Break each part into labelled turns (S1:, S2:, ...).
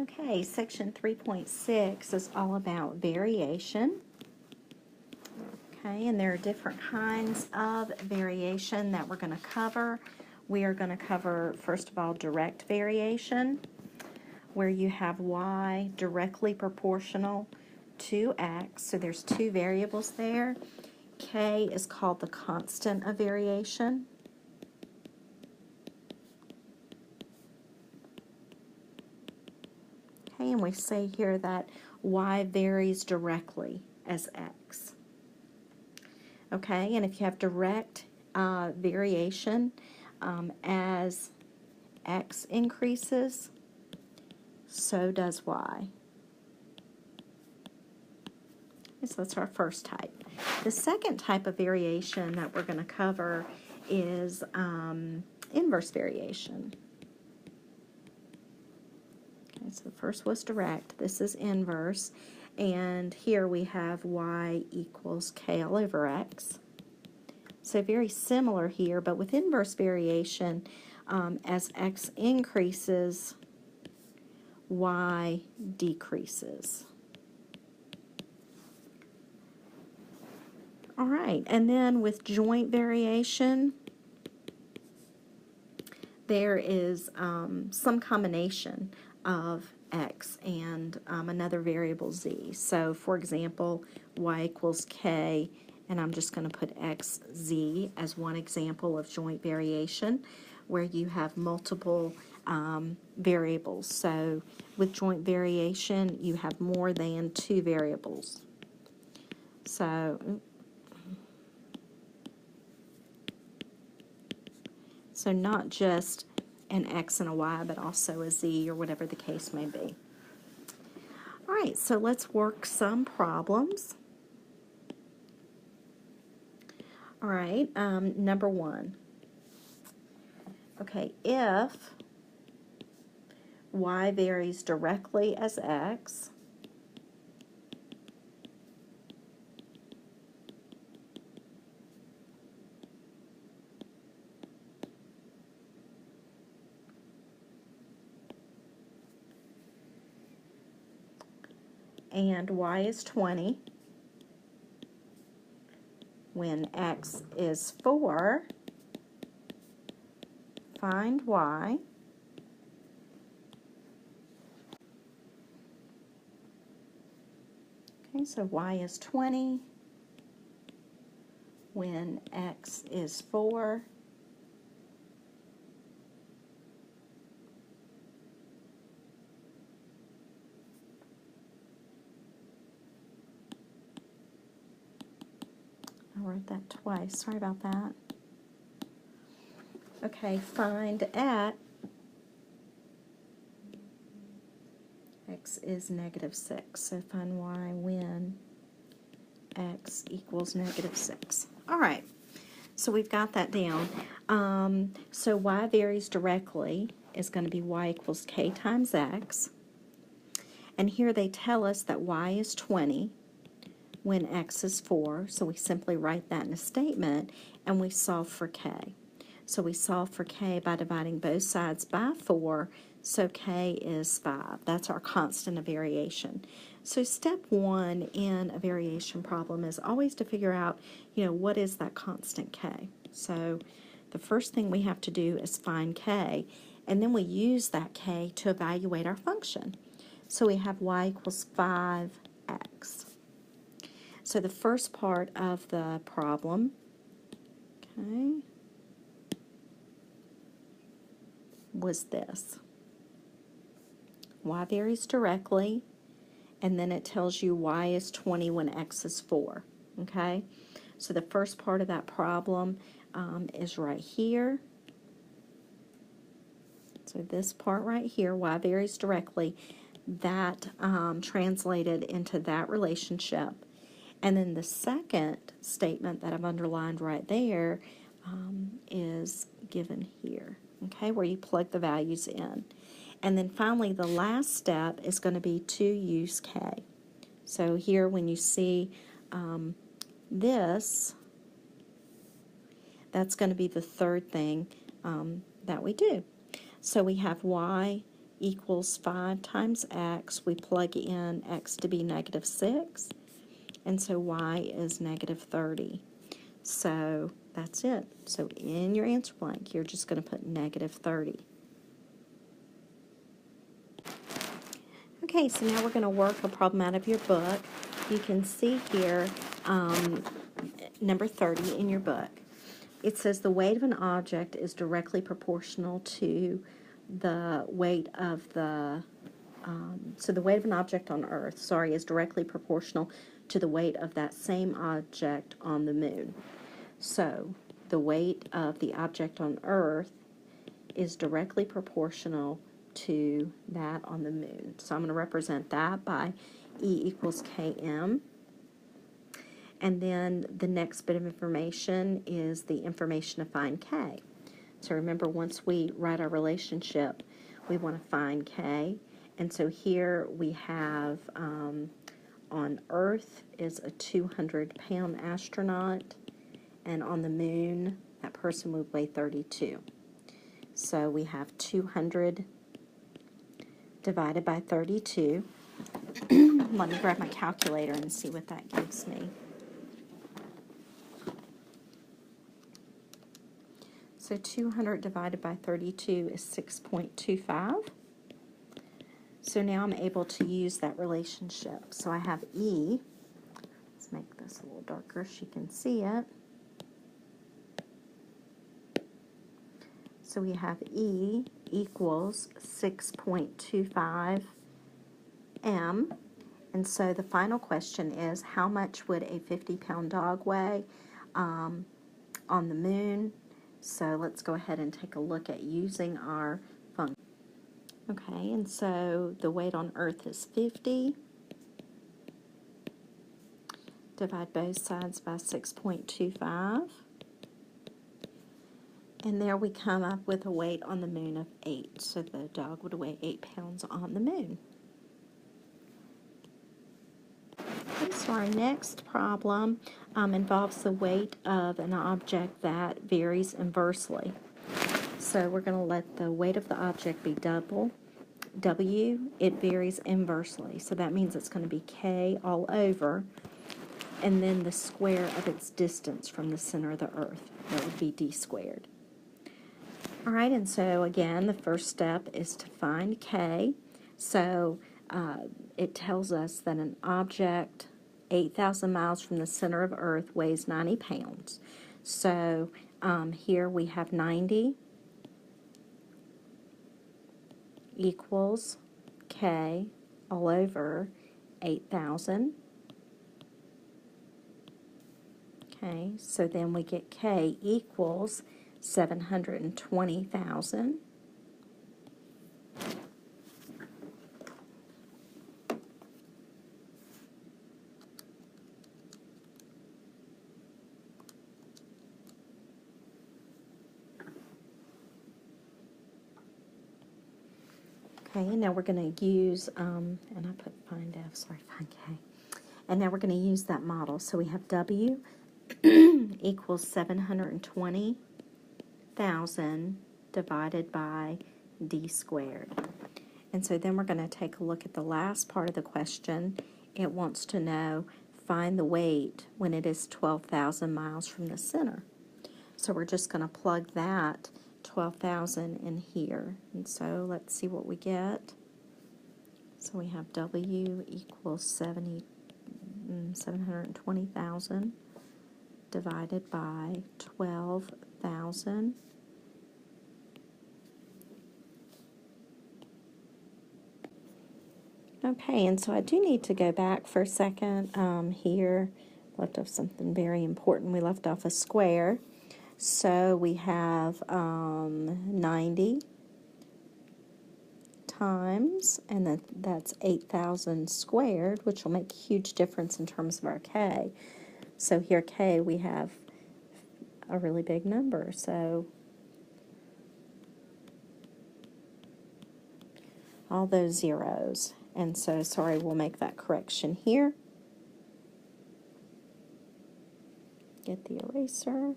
S1: Okay, section 3.6 is all about variation. Okay, and there are different kinds of variation that we're going to cover. We are going to cover, first of all, direct variation, where you have y directly proportional to x. So there's two variables there. K is called the constant of variation. Okay, and we say here that y varies directly as x. Okay, and if you have direct variation as x increases, so does y. Okay, so that's our first type. The second type of variation that we're going to cover is inverse variation. Okay, so the first was direct, this is inverse, and here we have y equals k all over x. So very similar here, but with inverse variation, as x increases, y decreases. All right, and then with joint variation, there is some combination of x and another variable z. So for example, y equals k, and I'm just going to put xz as one example of joint variation where you have multiple variables. So with joint variation, you have more than two variables. So not just an x and a y, but also a z, or whatever the case may be. All right, so let's work some problems. All right, number one. Okay, if y varies directly as x, and y is 20 when x is 4, find y. Okay, so y is 20 when x is 4. I wrote that twice, sorry about that. Okay, find at x is -6. So find y when x equals -6. All right, so we've got that down. So y varies directly is going to be y equals k times x. And here they tell us that y is 20 when x is 4. So we simply write that in a statement and we solve for k. So we solve for k by dividing both sides by 4, so k is 5. That's our constant of variation. So step one in a variation problem is always to figure out, what is that constant k? So the first thing we have to do is find k, and then we use that k to evaluate our function. So we have y equals 5x. So the first part of the problem, okay, was this. Y varies directly, and then it tells you y is 20 when x is 4, okay? So the first part of that problem is right here. So this part right here, y varies directly, that translated into that relationship. And then the second statement that I've underlined right there is given here, okay, where you plug the values in. And then finally, the last step is going to be to use k. So here, when you see this, that's going to be the third thing that we do. So we have y equals 5 times x. We plug in x to be negative 6, and so y is negative 30. So that's it. So in your answer blank, you're just going to put negative 30. Okay, so now we're going to work a problem out of your book. You can see here number 30 in your book. It says the weight of an object is directly proportional to the weight of the, so the weight of an object on Earth, is directly proportional to the weight of that same object on the moon. So the weight of the object on Earth is directly proportional to that on the moon. So I'm going to represent that by E equals Km. And then the next bit of information is the information to find K. So remember, once we write our relationship, we want to find K. And so here we have on Earth is a 200-pound astronaut, and on the moon, that person would weigh 32. So we have 200 divided by 32. Let me grab my calculator and see what that gives me. So 200 divided by 32 is 6.25. So now I'm able to use that relationship. So I have E. Let's make this a little darker so you can see it. So we have E equals 6.25 m. And so the final question is, how much would a 50-pound dog weigh on the moon? So let's go ahead and take a look at using our function. Okay, and so the weight on Earth is 50. Divide both sides by 6.25. And there we come up with a weight on the moon of 8. So the dog would weigh 8 pounds on the moon. Okay, so our next problem involves the weight of an object that varies inversely. So we're going to let the weight of the object be W. It varies inversely. So that means it's going to be K all over, and then the square of its distance from the center of the Earth. That would be D squared. All right, and so again, the first step is to find K. So it tells us that an object 8,000 miles from the center of Earth weighs 90 pounds. So here we have 90 equals K all over 8,000. Okay, so then we get K equals 720,000. Okay, and now we're going to use, and I put find F, find K. And now we're going to use that model. So we have W equals 720,000 divided by D squared. And so then we're going to take a look at the last part of the question. It wants to know, find the weight when it is 12,000 miles from the center. So we're just going to plug that 12,000 in here. And so let's see what we get. So we have W equals 720,000 divided by 12,000. Okay, and so I do need to go back for a second here. Left off something very important. We left off a square. So we have 90 times, and that's 8,000 squared, which will make a huge difference in terms of our K. So here, K, we have a really big number. So all those zeros. And so, sorry, we'll make that correction here. Get the eraser.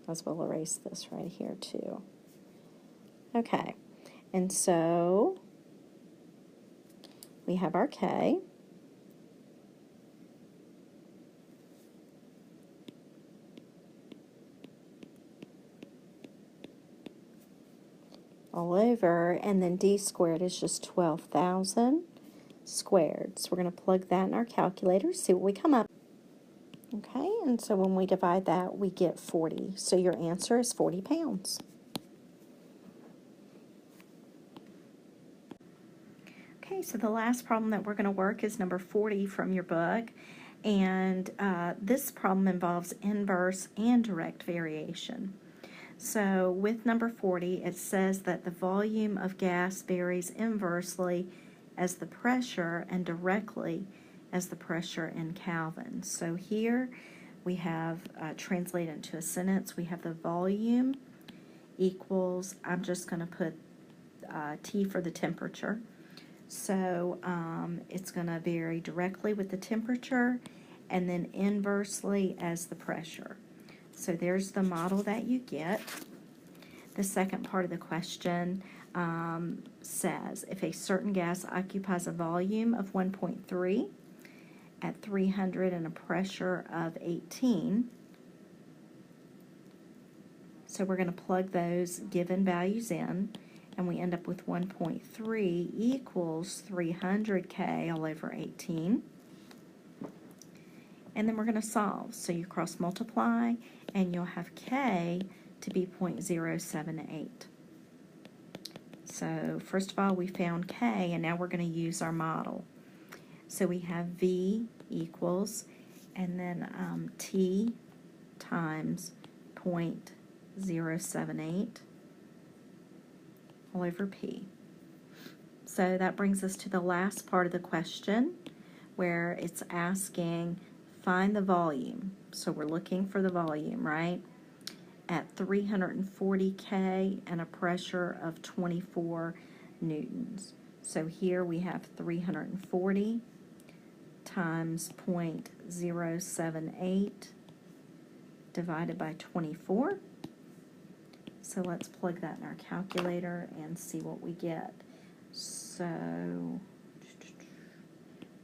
S1: As well erase this right here too. Okay, and so we have our K. All over, and then D squared is just 12,000 squared. So we're going to plug that in our calculator, see what we come up. Okay, and so when we divide that, we get 40. So your answer is 40 pounds. Okay, so the last problem that we're going to work is number 40 from your book. And this problem involves inverse and direct variation. So with number 40, it says that the volume of gas varies inversely as the pressure and directly as the pressure in Kelvin. So here we have, translated into a sentence, we have the volume equals, I'm just going to put T for the temperature. So it's going to vary directly with the temperature and then inversely as the pressure. So there's the model that you get. The second part of the question says, if a certain gas occupies a volume of 1.3 at 300 and a pressure of 18, so we're going to plug those given values in, and we end up with 1.3 equals 300K all over 18. And then we're going to solve. So you cross multiply, and you'll have K to be 0.078. So first of all, we found K, and now we're going to use our model. So we have V equals, and then T times 0.078 all over P. So that brings us to the last part of the question, where it's asking, find the volume. So we're looking for the volume, right? At 340K and a pressure of 24 newtons. So here we have 340 times 0.078 divided by 24. So let's plug that in our calculator and see what we get. So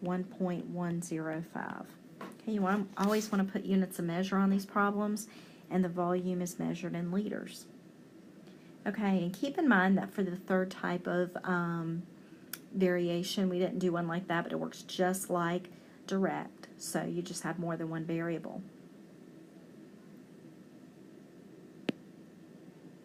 S1: 1.105. Okay, you always want to put units of measure on these problems, and the volume is measured in liters. Okay, and keep in mind that for the third type of variation, we didn't do one like that, but it works just like direct, so you just have more than one variable.